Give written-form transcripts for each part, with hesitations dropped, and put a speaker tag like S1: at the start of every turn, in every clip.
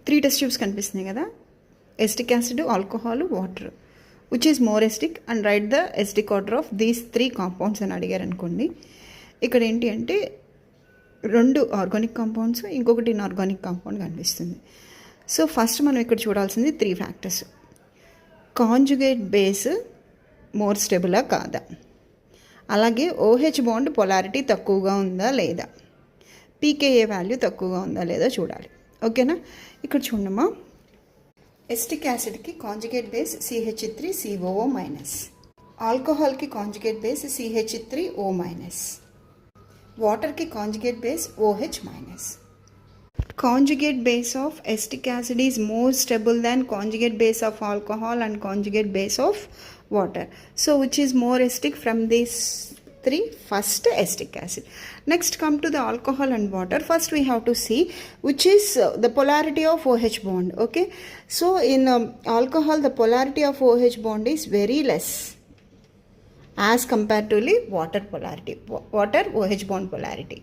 S1: 3 test tubes కనిపిస్తున్నాయి కదా, acetic acid, alcohol, water, which is more acidic and write the acidic order of these 3 compounds అని అడిగారు అనుకోండి. ఇక్కడ ఏంటి అంటే 2 ఆర్గానిక్ కాంపౌండ్స్, ఇంకొకటి ఇన్ఆర్గానిక్ కాంపౌండ్ కనిపిస్తుంది. సో ఫస్ట్ మనం ఇక్కడ చూడాల్సింది 3 ఫ్యాక్టర్స్. కాంజుగేట్ బేస్ మోర్ స్టెబులా కాదా, అలాగే OH బాండ్ పొలారిటీ తక్కువగా ఉందా లేదా, pKa వాల్యూ తక్కువగా ఉందా లేదా చూడాలి. ఓకేనా, ఇక్కడ చూడమ్మా, ఎస్టిక్ యాసిడ్కి కాంజుగేట్ బేస్ CH3COO-, ఆల్కహాల్కి కాంజుగేట్ బేస్ CH3O-, వాటర్కి conjugate base OH-. Conjugate base of acetic acid is more stable than conjugate base of alcohol and conjugate base of water. So which is more acidic from these 3? First, acetic acid. Next, come to the alcohol and water. First we have to see which is the polarity of OH bond. Okay, so in alcohol the polarity of OH bond is very less as compared to the water polarity, water OH bond polarity.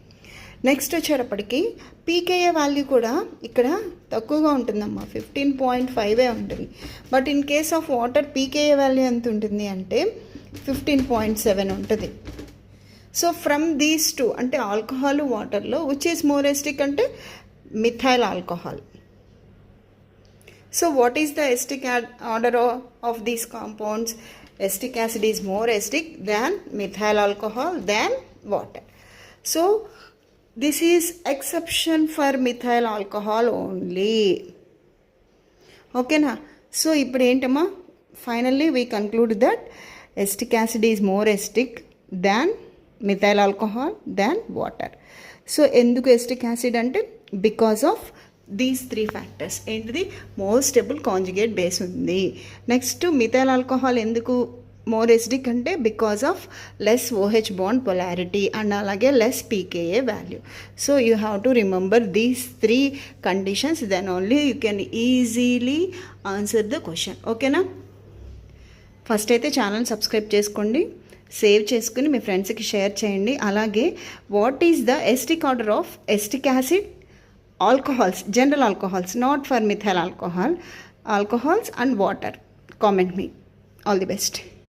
S1: Next వచ్చేటప్పటికి pKa value కూడా ఇక్కడ తక్కువగా ఉంటుందమ్మా, 15.5 ఉంటుంది. But in case of water pKa value ఎంత ఉంటుంది అంటే 15.7 ఉంటుంది. సో ఫ్రమ్ దీస్ 2 అంటే ఆల్కహాల్, వాటర్లో విచ్ ఈజ్ మోర్ ఎస్టిక్ అంటే methyl alcohol. So what is the acidic order of these compounds? Acetic acid is more acidic than methyl alcohol than water. So this is exception for methyl alcohol only. Okay na? So ఇప్పుడు ఏంటమ్మా, finally we conclude that acetic acid is more acidic than methyl alcohol than water. So ఎందుకు acetic acid అంటే because of these 3 factors. ఏంటిది? more stable conjugate base ఉంది. Next methyl alcohol ఎందుకు more acidic అంటే because of less OH bond polarity and అలాగే less pKa value. So you have to remember these 3 conditions, then only you can easily answer the question. ఓకేనా, first అయితే channel subscribe చేసుకోండి, save చేసుకుని మీ ఫ్రెండ్స్కి share చేయండి. అలాగే what is the acidic order of acetic acid, alcohols, general alcohols, not for methyl alcohol, alcohols and water, comment me. All the best.